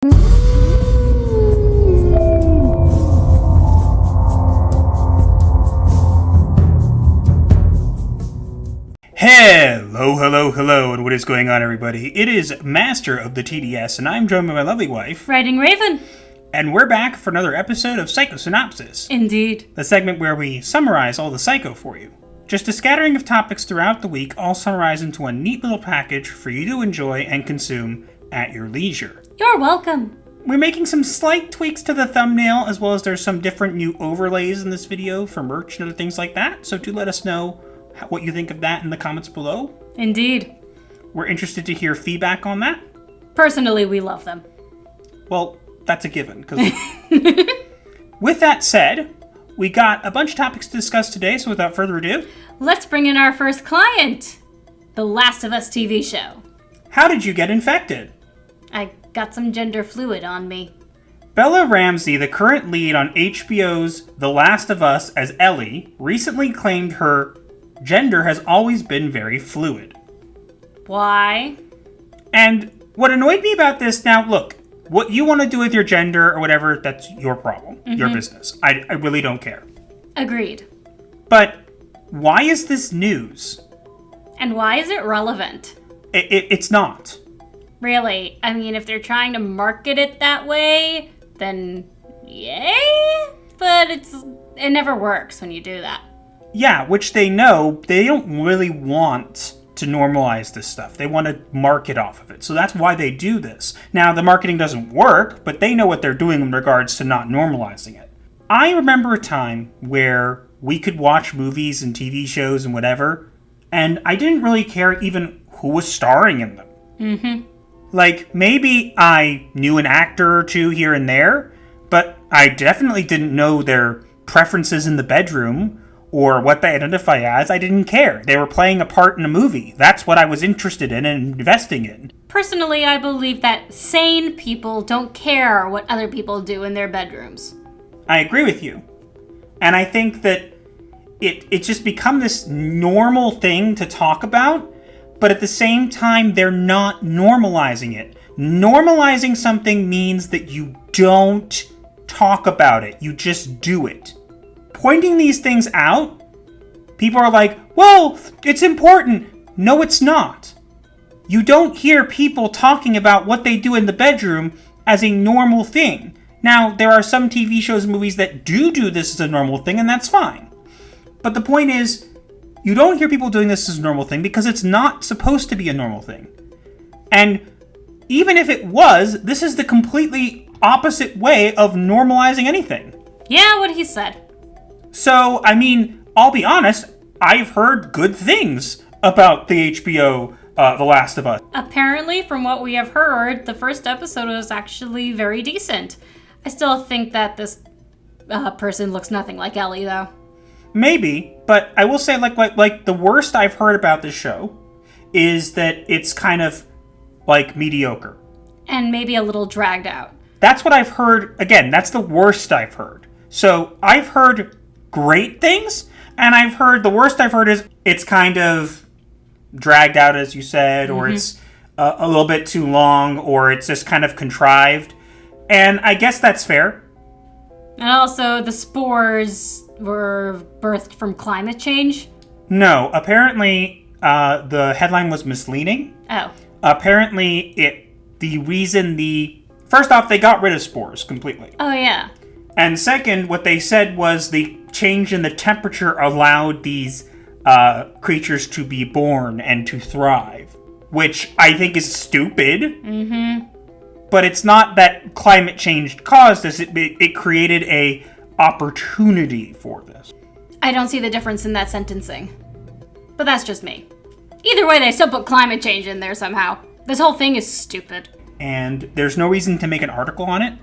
Hello, and what is going on, everybody? It is Master of the TDS, and I'm joined by my lovely wife, WritingRaven. And we're back for another episode of Psycho-Synopsis. Indeed. The segment where we summarize all the Psycho for you. Just a scattering of topics throughout the week, all summarized into a neat little package for you to enjoy and consume at your leisure. You're welcome. We're making some slight tweaks to the thumbnail, as well as there's some different new overlays in this video for merch and other things like that, so do let us know what you think of that in the comments below. Indeed. We're interested to hear feedback on that. Personally, we love them. Well, that's a given. With that said, we got a bunch of topics to discuss today, so without further ado, let's bring in our first client, The Last of Us TV show. How did you get infected? I got some gender fluid on me. Bella Ramsey, the current lead on HBO's The Last of Us as Ellie, recently claimed her gender has always been very fluid. Why? And what annoyed me about this, now look, what you want to do with your gender or whatever, that's your problem, your business. I really don't care. Agreed. But why is this news? And why is it relevant? It's not. Really? I mean, if they're trying to market it that way, then yay? But it never works when you do that. Yeah, which they know, they don't really want to normalize this stuff. They want to market off of it. So that's why they do this. Now, the marketing doesn't work, but they know what they're doing in regards to not normalizing it. I remember a time where we could watch movies and TV shows and whatever, and I didn't really care even who was starring in them. Mm-hmm. Like, maybe I knew an actor or two here and there, but I definitely didn't know their preferences in the bedroom or what they identify as. I didn't care. They were playing a part in a movie. That's what I was interested in and investing in. Personally, I believe that sane people don't care what other people do in their bedrooms. I agree with you. And I think that it's just become this normal thing to talk about, but at the same time, they're not normalizing it. Normalizing something means that you don't talk about it. You just do it. Pointing these things out, people are like, well, it's important. No, it's not. You don't hear people talking about what they do in the bedroom as a normal thing. Now, there are some TV shows and movies that do this as a normal thing, and that's fine. But the point is, you don't hear people doing this as a normal thing because it's not supposed to be a normal thing. And even if it was, this is the completely opposite way of normalizing anything. Yeah, what he said. So, I mean, I'll be honest, I've heard good things about the HBO The Last of Us. Apparently, from what we have heard, the first episode was actually very decent. I still think that this person looks nothing like Ellie, though. Maybe, but I will say, like the worst I've heard about this show is that it's kind of, like, mediocre. And maybe a little dragged out. That's what I've heard. Again, that's the worst I've heard. So, I've heard great things, and I've heard, the worst I've heard is it's kind of dragged out, as you said, or it's a little bit too long, or it's just kind of contrived. And I guess that's fair. And also, the spores were birthed from climate change? No, apparently the headline was misleading. Oh. Apparently, first off, they got rid of spores completely. Oh, yeah. And second, what they said was the change in the temperature allowed these creatures to be born and to thrive, which I think is stupid. Mm-hmm. But it's not that climate change caused this. It created a opportunity for this. I don't see the difference in that sentencing. But that's just me. Either way, they still put climate change in there somehow. This whole thing is stupid. And there's no reason to make an article on it.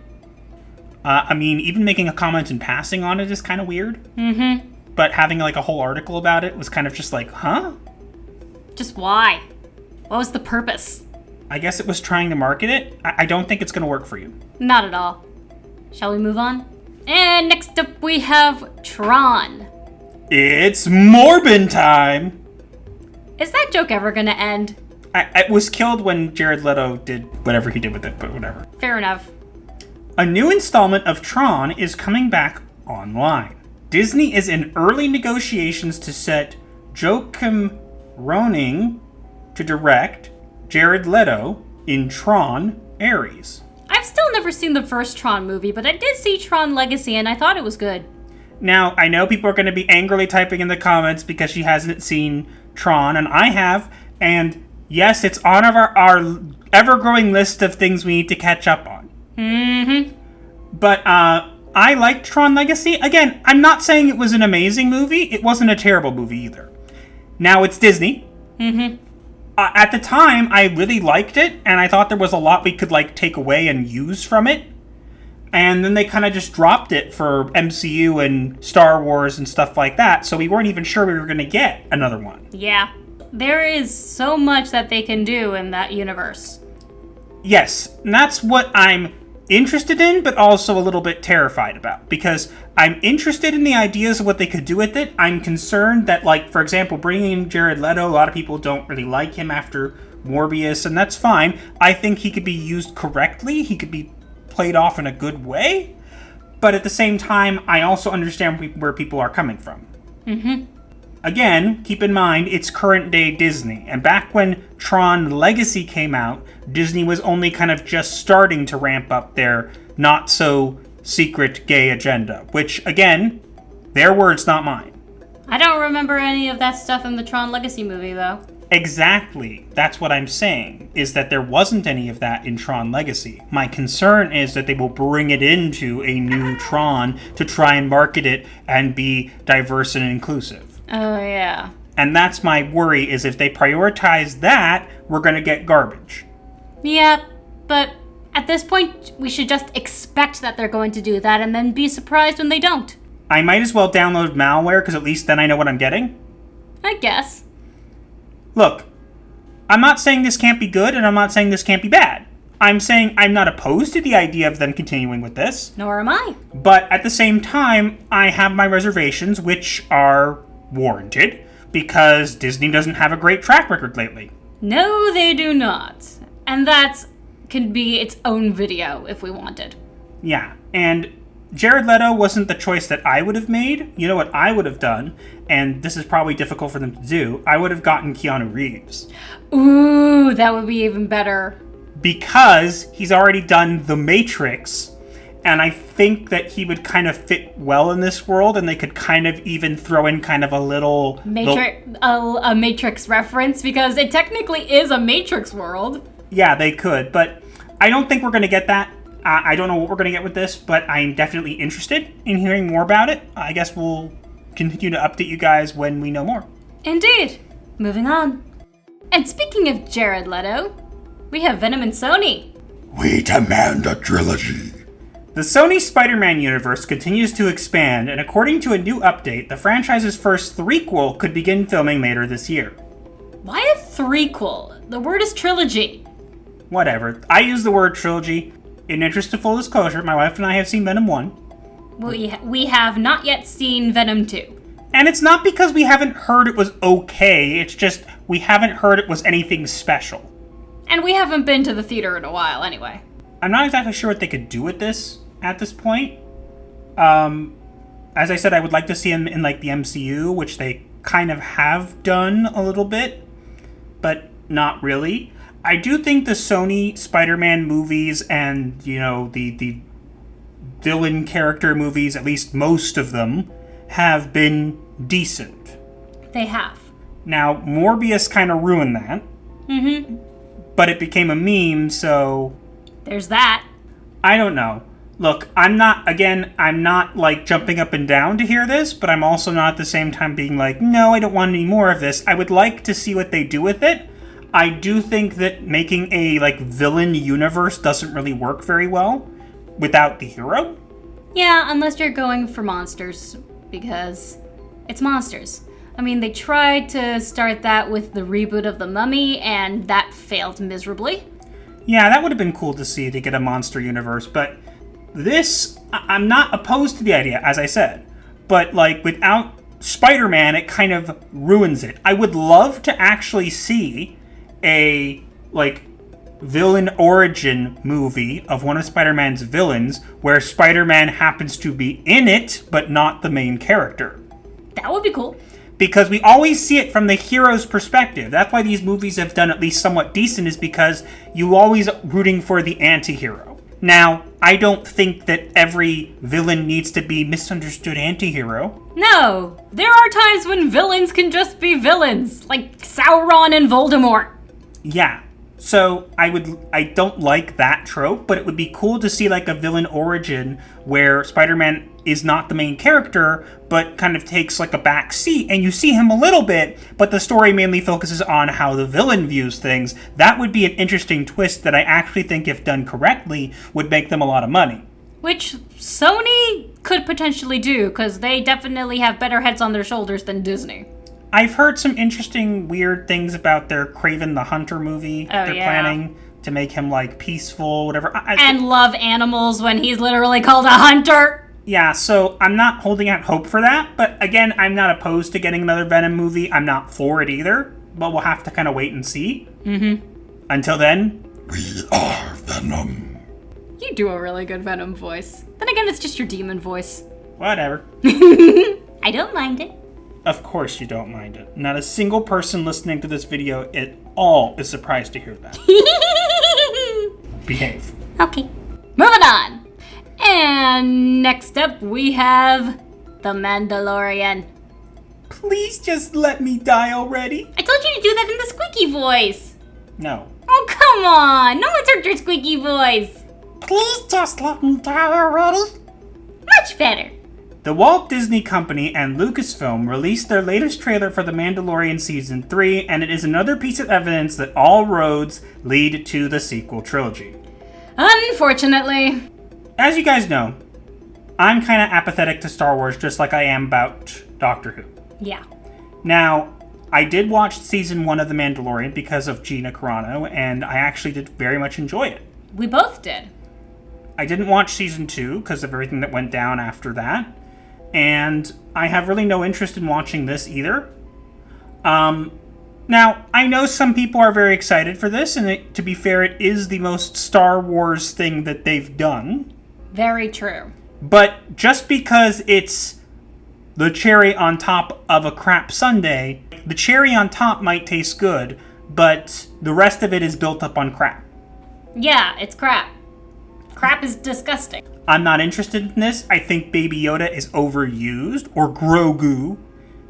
I mean, even making a comment in passing on it is kind of weird. Mm-hmm. But having, like, a whole article about it was kind of just like, huh? Just why? What was the purpose? I guess it was trying to market it. I don't think it's going to work for you. Not at all. Shall we move on? And next up we have Tron. It's Morbin time! Is that joke ever gonna end? It was killed when Jared Leto did whatever he did with it, but whatever. Fair enough. A new installment of Tron is coming back online. Disney is in early negotiations to set Joachim Rønning to direct Jared Leto in Tron Ares. I've still never seen the first Tron movie, but I did see Tron Legacy, and I thought it was good. Now, I know people are going to be angrily typing in the comments because she hasn't seen Tron, and I have, and yes, it's on our ever-growing list of things we need to catch up on. Mm-hmm. But, I liked Tron Legacy. Again, I'm not saying it was an amazing movie. It wasn't a terrible movie either. Now it's Disney. Mm-hmm. At the time, I really liked it, and I thought there was a lot we could, take away and use from it. And then they kind of just dropped it for MCU and Star Wars and stuff like that, so we weren't even sure we were going to get another one. Yeah. There is so much that they can do in that universe. Yes, and that's what I'm interested in, but also a little bit terrified about, because I'm interested in the ideas of what they could do with it. I'm concerned that, for example, bringing in Jared Leto, a lot of people don't really like him after Morbius, and that's fine. I think he could be used correctly. He could be played off in a good way, but at the same time, I also understand where people are coming from. Mm-hmm. Again, keep in mind, it's current day Disney, and back when Tron Legacy came out, Disney was only kind of just starting to ramp up their not-so-secret gay agenda, which, again, their words, not mine. I don't remember any of that stuff in the Tron Legacy movie, though. Exactly. That's what I'm saying, is that there wasn't any of that in Tron Legacy. My concern is that they will bring it into a new Tron to try and market it and be diverse and inclusive. Oh, yeah. And that's my worry, is if they prioritize that, we're going to get garbage. Yeah, but at this point, we should just expect that they're going to do that and then be surprised when they don't. I might as well download malware, because at least then I know what I'm getting. I guess. Look, I'm not saying this can't be good, and I'm not saying this can't be bad. I'm saying I'm not opposed to the idea of them continuing with this. Nor am I. But at the same time, I have my reservations, which are warranted, because Disney doesn't have a great track record lately. No, they do not. And that could be its own video if we wanted. Yeah, and Jared Leto wasn't the choice that I would have made. You know what I would have done, and this is probably difficult for them to do, I would have gotten Keanu Reeves. Ooh, that would be even better. Because he's already done The Matrix, and I think that he would kind of fit well in this world, and they could kind of even throw in kind of a little... a Matrix reference, because it technically is a Matrix world. Yeah, they could, but I don't think we're going to get that. I don't know what we're going to get with this, but I'm definitely interested in hearing more about it. I guess we'll continue to update you guys when we know more. Indeed. Moving on. And speaking of Jared Leto, we have Venom and Sony. We demand a trilogy. The Sony Spider-Man universe continues to expand, and according to a new update, the franchise's first threequel could begin filming later this year. Why a threequel? The word is trilogy. Whatever. I use the word trilogy. In interest of full disclosure, my wife and I have seen Venom 1. We have not yet seen Venom 2. And it's not because we haven't heard it was okay, it's just we haven't heard it was anything special. And we haven't been to the theater in a while anyway. I'm not exactly sure what they could do with this at this point. As I said, I would like to see him in the MCU, which they kind of have done a little bit, but not really. I do think the Sony Spider-Man movies and, the villain character movies, at least most of them, have been decent. They have. Now, Morbius kind of ruined that. Mm-hmm. But it became a meme, so... There's that. I don't know. Look, I'm not jumping up and down to hear this, but I'm also not at the same time being no, I don't want any more of this. I would like to see what they do with it. I do think that making a, villain universe doesn't really work very well without the hero. Yeah, unless you're going for monsters, because it's monsters. I mean, they tried to start that with the reboot of The Mummy, and that failed miserably. Yeah, that would have been cool to see, to get a monster universe, but this, I'm not opposed to the idea, as I said. But, without Spider-Man, it kind of ruins it. I would love to actually see a, like, villain origin movie of one of Spider-Man's villains where Spider-Man happens to be in it, but not the main character. That would be cool. Because we always see it from the hero's perspective. That's why these movies have done at least somewhat decent, is because you always rooting for the anti-hero. Now, I don't think that every villain needs to be misunderstood anti-hero. No, there are times when villains can just be villains, like Sauron and Voldemort. Yeah. So I don't like that trope, but it would be cool to see like a villain origin where Spider-Man is not the main character, but kind of takes like a back seat, and you see him a little bit, but the story mainly focuses on how the villain views things. That would be an interesting twist that I actually think, if done correctly, would make them a lot of money. Which Sony could potentially do, because they definitely have better heads on their shoulders than Disney. I've heard some interesting, weird things about their Kraven the Hunter movie they're planning to make him, like, peaceful, whatever. And love animals when he's literally called a hunter. Yeah, so I'm not holding out hope for that, but again, I'm not opposed to getting another Venom movie. I'm not for it either, but we'll have to kind of wait and see. Until then, We are Venom. You do a really good Venom voice. Then again, it's just your demon voice. whatever. I don't mind it. Of course you don't mind it. Not a single person listening to this video at all is surprised to hear that. Behave. Okay. Moving on. And next up we have The Mandalorian. Please just let me die already. I told you to do that in the squeaky voice. No. Oh, come on. No one's heard your squeaky voice. Please just let me die already. Much better. The Walt Disney Company and Lucasfilm released their latest trailer for The Mandalorian Season 3, and it is another piece of evidence that all roads lead to the sequel trilogy. Unfortunately. As you guys know, I'm kind of apathetic to Star Wars, just like I am about Doctor Who. Yeah. Now, I did watch Season 1 of The Mandalorian because of Gina Carano, and I actually did very much enjoy it. We both did. I didn't watch Season 2 because of everything that went down after that. And I have really no interest in watching this either. Now, I know some people are very excited for this, and to be fair, it is the most Star Wars thing that they've done. Very true. But just because it's the cherry on top of a crap sundae, the cherry on top might taste good, but the rest of it is built up on crap. Yeah, it's crap. Crap is disgusting. I'm not interested in this. I think Baby Yoda is overused, or Grogu.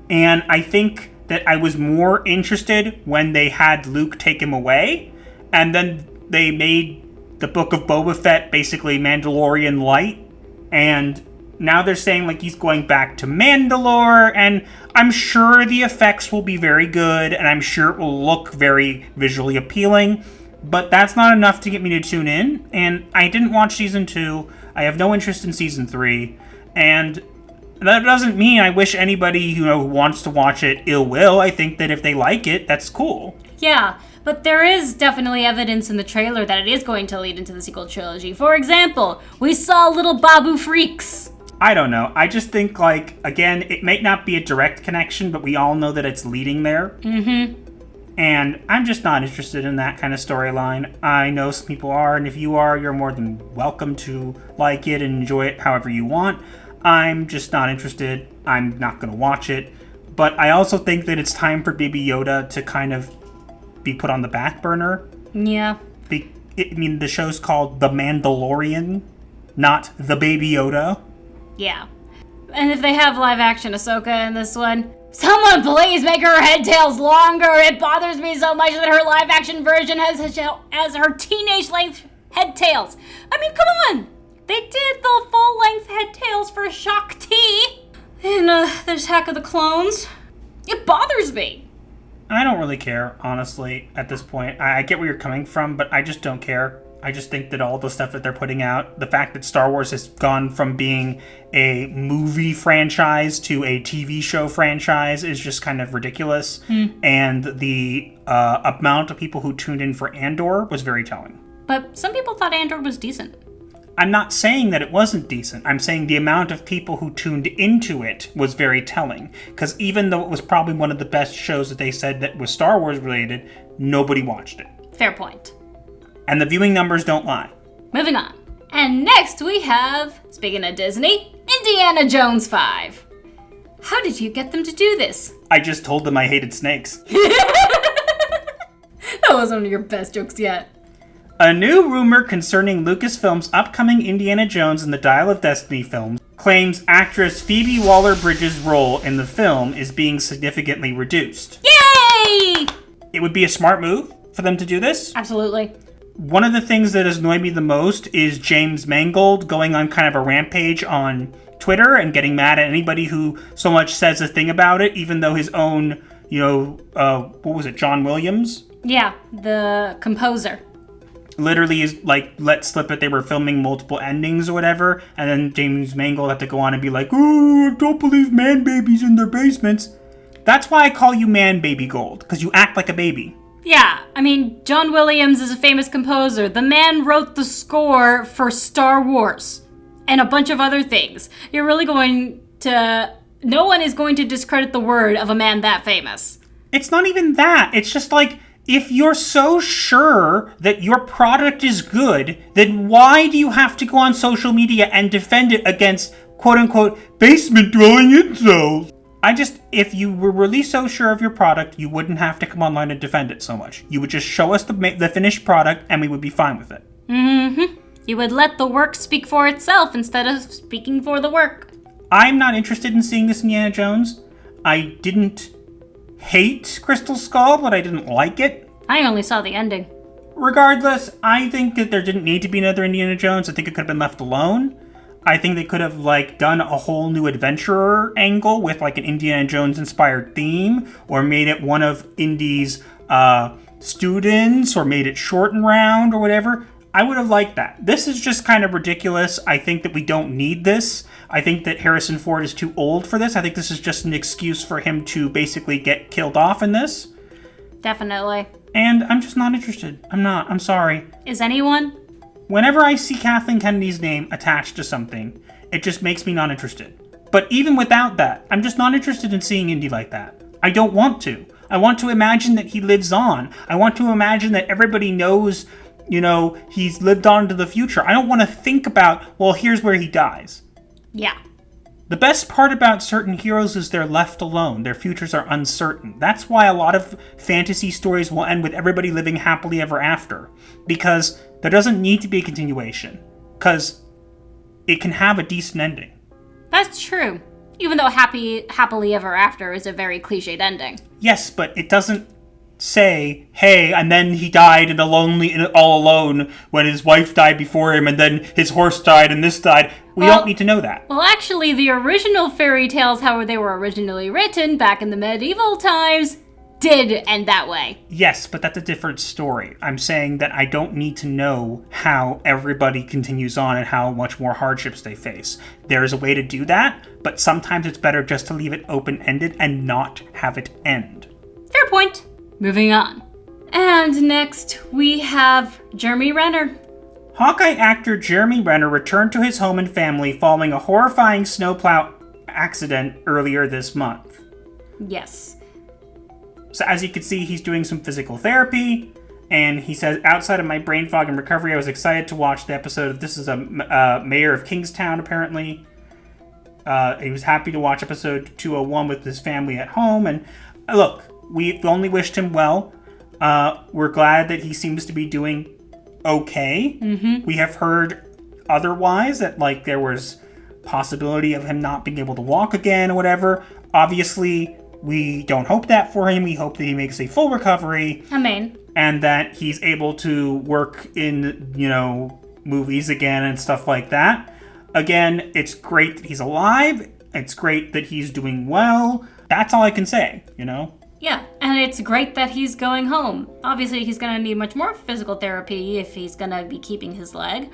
And I think that I was more interested when they had Luke take him away. And then they made the Book of Boba Fett basically Mandalorian light. And now they're saying like he's going back to Mandalore. And I'm sure the effects will be very good. And I'm sure it will look very visually appealing. But that's not enough to get me to tune in. And I didn't watch Season 2. I have no interest in Season 3, and that doesn't mean I wish anybody who wants to watch it ill will. I think that if they like it, that's cool. Yeah, but there is definitely evidence in the trailer that it is going to lead into the sequel trilogy. For example, we saw little Babu freaks. I don't know. I just think, like, again, it may not be a direct connection, but we all know that it's leading there. Mm-hmm. And I'm just not interested in that kind of storyline. I know some people are, and if you are, you're more than welcome to like it and enjoy it however you want. I'm just not interested. I'm not going to watch it. But I also think that it's time for Baby Yoda to kind of be put on the back burner. Yeah. The show's called The Mandalorian, not The Baby Yoda. Yeah. And if they have live action Ahsoka in this one, someone please make her head tails longer. It bothers me so much that her live action version has her teenage length head tails. I mean, come on. They did the full length head tails for Shakti in the Attack of the Clones. It bothers me. I don't really care, honestly, at this point. I get where you're coming from, but I just don't care. I just think that all the stuff that they're putting out, the fact that Star Wars has gone from being a movie franchise to a TV show franchise is just kind of ridiculous. And the amount of people who tuned in for Andor was very telling. But some people thought Andor was decent. I'm not saying that it wasn't decent. I'm saying the amount of people who tuned into it was very telling. Because even though it was probably one of the best shows that they said that was Star Wars related, nobody watched it. Fair point. And the viewing numbers don't lie. Moving on. And next we have, speaking of Disney, Indiana Jones 5. How did you get them to do this? I just told them I hated snakes. That was one of your best jokes yet. A new rumor concerning Lucasfilm's upcoming Indiana Jones and the Dial of Destiny films claims actress Phoebe Waller-Bridge's role in the film is being significantly reduced. Yay! It would be a smart move for them to do this. Absolutely. One of the things that has annoyed me the most is James Mangold going on kind of a rampage on Twitter and getting mad at anybody who so much says a thing about it, even though his own, what was it, John Williams? Yeah, the composer. Literally is like let slip that they were filming multiple endings or whatever, and then James Mangold had to go on and be like, "Oh, I don't believe man babies in their basements." That's why I call you Man Baby Gold, because you act like a baby. Yeah, I mean, John Williams is a famous composer. The man wrote the score for Star Wars and a bunch of other things. You're really going to... No one is going to discredit the word of a man that famous. It's not even that. It's just like, if you're so sure that your product is good, then why do you have to go on social media and defend it against quote-unquote basement-dwelling incels? If you were really so sure of your product, you wouldn't have to come online and defend it so much. You would just show us the finished product and we would be fine with it. Mm-hmm. You would let the work speak for itself instead of speaking for the work. I'm not interested in seeing this Indiana Jones. I didn't hate Crystal Skull, but I didn't like it. I only saw the ending. Regardless, I think that there didn't need to be another Indiana Jones. I think it could have been left alone. I think they could have done a whole new adventurer angle with an Indiana Jones inspired theme, or made it one of Indy's students, or made it short and round or whatever. I would have liked that. This is just kind of ridiculous. I think that we don't need this. I think that Harrison Ford is too old for this. I think this is just an excuse for him to basically get killed off in this. Definitely. And I'm just not interested. I'm sorry. Is anyone? Whenever I see Kathleen Kennedy's name attached to something, it just makes me not interested. But even without that, I'm just not interested in seeing Indy like that. I don't want to. I want to imagine that he lives on. I want to imagine that everybody knows, he's lived on to the future. I don't want to think about, well, here's where he dies. Yeah. The best part about certain heroes is they're left alone. Their futures are uncertain. That's why a lot of fantasy stories will end with everybody living happily ever after. Because there doesn't need to be a continuation. Because it can have a decent ending. That's true. Even though happily ever after is a very cliched ending. Yes, but it doesn't say, hey, and then he died and all alone when his wife died before him, and then his horse died and this died. We don't need to know that. Well, actually, the original fairy tales, how they were originally written back in the medieval times, did end that way. Yes, but that's a different story. I'm saying that I don't need to know how everybody continues on and how much more hardships they face. There is a way to do that, but sometimes it's better just to leave it open-ended and not have it end. Fair point. Moving on. And next, we have Jeremy Renner. Hawkeye actor Jeremy Renner returned to his home and family following a horrifying snowplow accident earlier this month. Yes. So as you can see, he's doing some physical therapy, and he says, outside of my brain fog and recovery, I was excited to watch the episode of This is a Mayor of Kingstown, apparently. He was happy to watch episode 201 with his family at home, and look, we only wished him well. We're glad that he seems to be doing okay. Mm-hmm. We have heard otherwise, that there was possibility of him not being able to walk again or whatever. Obviously, we don't hope that for him. We hope that he makes a full recovery. Amen. And that he's able to work in, movies again and stuff like that. Again, it's great that he's alive. It's great that he's doing well. That's all I can say, Yeah, and it's great that he's going home. Obviously, he's going to need much more physical therapy if he's going to be keeping his leg.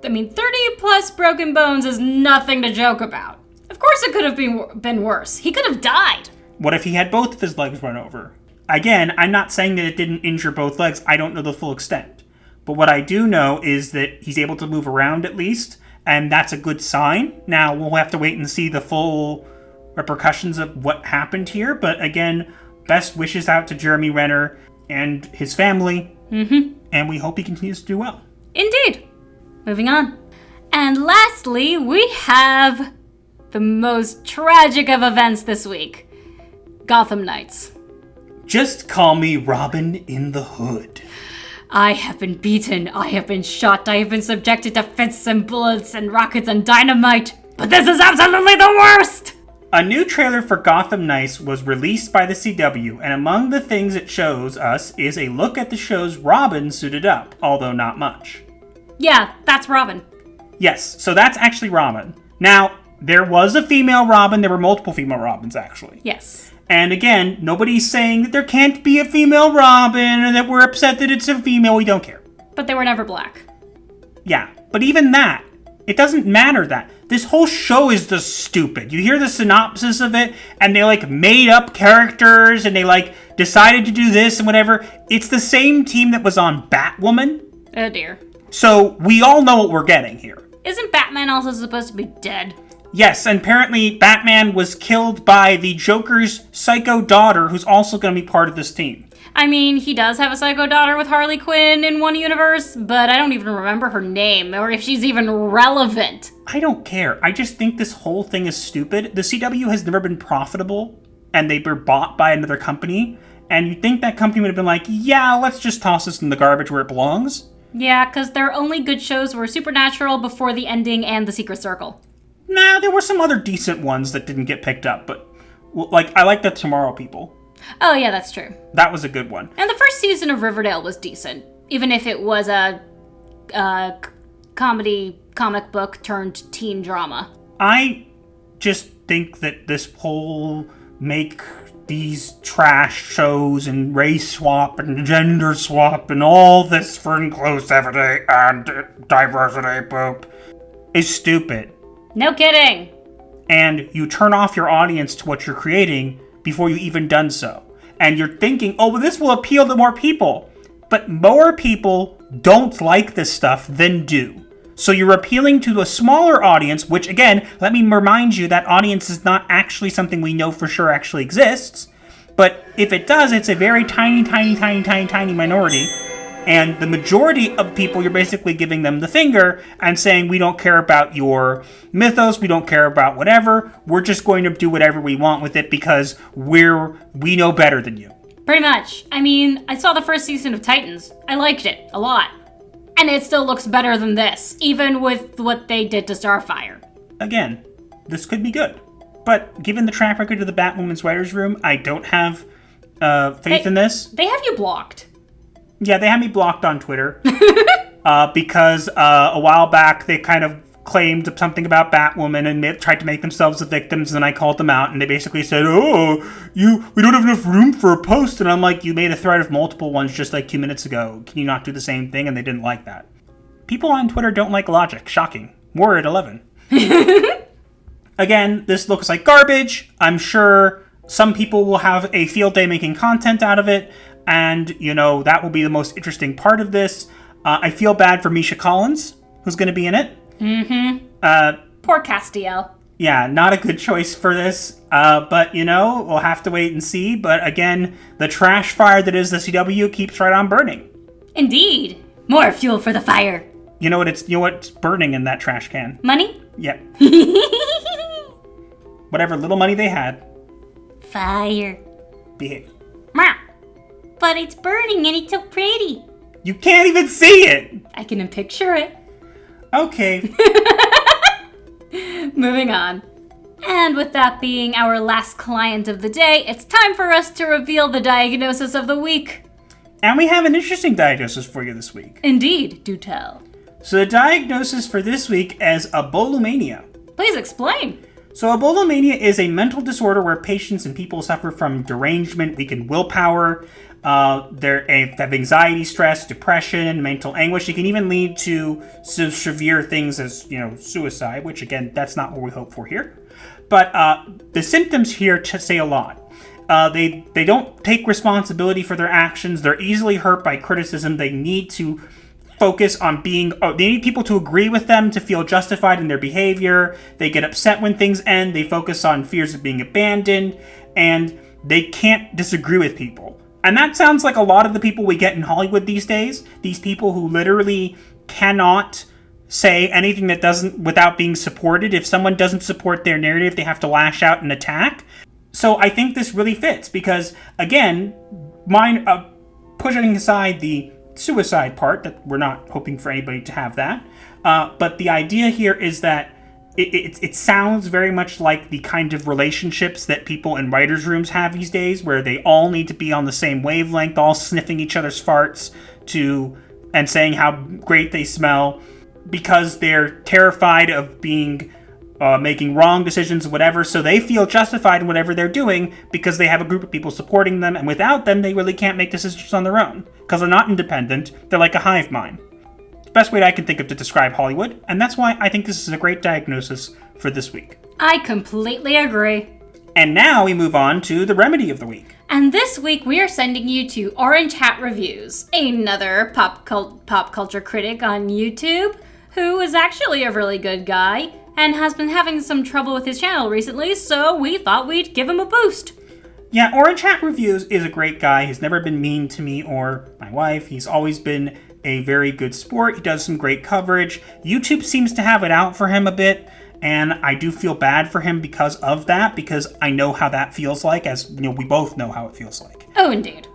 30 plus broken bones is nothing to joke about. Of course it could have been worse. He could have died. What if he had both of his legs run over? Again, I'm not saying that it didn't injure both legs. I don't know the full extent. But what I do know is that he's able to move around at least, and that's a good sign. Now, we'll have to wait and see the full repercussions of what happened here. But again, best wishes out to Jeremy Renner. and his family. Mm-hmm. And we hope he continues to do well. Indeed. Moving on. And lastly, we have the most tragic of events this week. Gotham Knights. Just call me Robin in the Hood. I have been beaten, I have been shot, I have been subjected to fists and bullets and rockets and dynamite, but this is absolutely the worst! A new trailer for Gotham Knights was released by the CW, and among the things it shows us is a look at the show's Robin suited up, although not much. Yeah, that's Robin. Yes, so that's actually Robin. Now, there was a female Robin, there were multiple female Robins actually. Yes. And again, nobody's saying that there can't be a female Robin, or that we're upset that it's a female, we don't care. But they were never black. Yeah, but even that, it doesn't matter that. This whole show is just stupid. You hear the synopsis of it, and they, made up characters, and they, decided to do this and whatever. It's the same team that was on Batwoman. Oh, dear. So, we all know what we're getting here. Isn't Batman also supposed to be dead? Yes, and apparently Batman was killed by the Joker's psycho daughter, who's also going to be part of this team. I mean, he does have a psycho daughter with Harley Quinn in one universe, but I don't even remember her name, or if she's even relevant. I don't care. I just think this whole thing is stupid. The CW has never been profitable, and they were bought by another company, and you'd think that company would have been like, yeah, let's just toss this in the garbage where it belongs. Yeah, because their only good shows were Supernatural, Before the Ending, and The Secret Circle. Nah, there were some other decent ones that didn't get picked up, but, I like the Tomorrow People. Oh, yeah, that's true. That was a good one. And the first season of Riverdale was decent, even if it was a comedy comic book turned teen drama. I just think that this whole make these trash shows and race swap and gender swap and all this for inclusivity and diversity poop is stupid. No kidding. And you turn off your audience to what you're creating before you even done so. And you're thinking, oh, well, this will appeal to more people. But more people don't like this stuff than do. So you're appealing to a smaller audience, which, again, let me remind you that audience is not actually something we know for sure actually exists. But if it does, it's a very tiny, tiny, tiny, tiny, tiny minority. And the majority of people, you're basically giving them the finger and saying, we don't care about your mythos, we don't care about whatever, we're just going to do whatever we want with it because we know better than you. Pretty much. I mean, I saw the first season of Titans. I liked it a lot. And it still looks better than this, even with what they did to Starfire. Again, this could be good. But given the track record of the Batwoman's writer's room, I don't have faith in this. They have you blocked. Yeah, they had me blocked on Twitter because a while back they kind of claimed something about Batwoman and tried to make themselves the victims, and then I called them out, and they basically said, oh, we don't have enough room for a post, and I'm like, you made a thread of multiple ones just 2 minutes ago. Can you not do the same thing? And they didn't like that. People on Twitter don't like logic. Shocking. We're at 11. Again, this looks like garbage. I'm sure some people will have a field day making content out of it, and, that will be the most interesting part of this. I feel bad for Misha Collins, who's going to be in it. Mm-hmm. Poor Castiel. Yeah, not a good choice for this. But, we'll have to wait and see. But again, the trash fire that is the CW keeps right on burning. Indeed. More fuel for the fire. You know what's burning in that trash can? Money? Yep. Whatever little money they had. Fire. Behave. Meow. But it's burning and it's so pretty. You can't even see it! I can picture it. Okay. Moving on. And with that being our last client of the day, it's time for us to reveal the diagnosis of the week. And we have an interesting diagnosis for you this week. Indeed, do tell. So the diagnosis for this week is abolomania. Please explain. So abolomania is a mental disorder where patients and people suffer from derangement, weakened willpower, they have anxiety, stress, depression, mental anguish. It can even lead to severe things as, suicide, which again, that's not what we hope for here. But the symptoms here say a lot. They don't take responsibility for their actions. They're easily hurt by criticism. They need to focus on they need people to agree with them to feel justified in their behavior. They get upset when things end. They focus on fears of being abandoned, and they can't disagree with people. And that sounds like a lot of the people we get in Hollywood these days. These people who literally cannot say anything that doesn't without being supported. If someone doesn't support their narrative, they have to lash out and attack. So I think this really fits because, again, pushing aside the suicide part, that we're not hoping for anybody to have that, but the idea here is that it sounds very much like the kind of relationships that people in writers' rooms have these days, where they all need to be on the same wavelength, all sniffing each other's farts and saying how great they smell, because they're terrified of making wrong decisions or whatever, so they feel justified in whatever they're doing because they have a group of people supporting them, and without them, they really can't make decisions on their own, because they're not independent, they're like a hive mind. The best way I can think of to describe Hollywood, and that's why I think this is a great diagnosis for this week. I completely agree. And now we move on to the remedy of the week. And this week we are sending you to Orange Hat Reviews, another pop culture critic on YouTube, who is actually a really good guy, and has been having some trouble with his channel recently, so we thought we'd give him a boost. Yeah, Orange Hat Reviews is a great guy. He's never been mean to me or my wife. He's always been a very good sport. He does some great coverage. YouTube seems to have it out for him a bit, and I do feel bad for him because of that, because I know how that feels like, as you know, we both know how it feels like. Oh, indeed.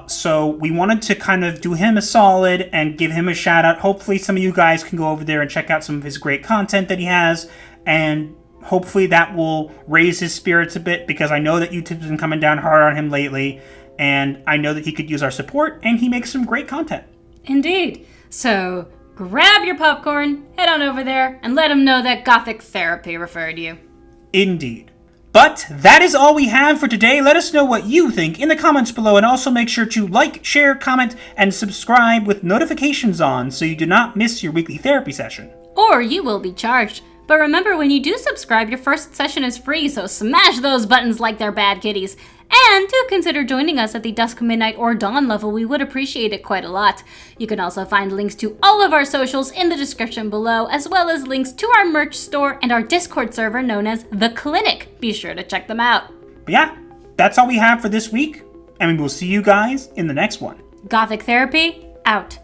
So we wanted to kind of do him a solid and give him a shout out. Hopefully some of you guys can go over there and check out some of his great content that he has, and hopefully that will raise his spirits a bit, because I know that YouTube's been coming down hard on him lately, and I know that he could use our support, and he makes some great content. Indeed. So grab your popcorn, head on over there, and let him know that Gothic Therapy referred you. Indeed. But that is all we have for today. Let us know what you think in the comments below, and also make sure to like, share, comment, and subscribe with notifications on so you do not miss your weekly therapy session. Or you will be charged. But remember, when you do subscribe, your first session is free, so smash those buttons like they're bad kitties. And do consider joining us at the Dusk, Midnight, or Dawn level. We would appreciate it quite a lot. You can also find links to all of our socials in the description below, as well as links to our merch store and our Discord server known as The Clinic. Be sure to check them out. But yeah, that's all we have for this week, and we will see you guys in the next one. Gothic Therapy, out.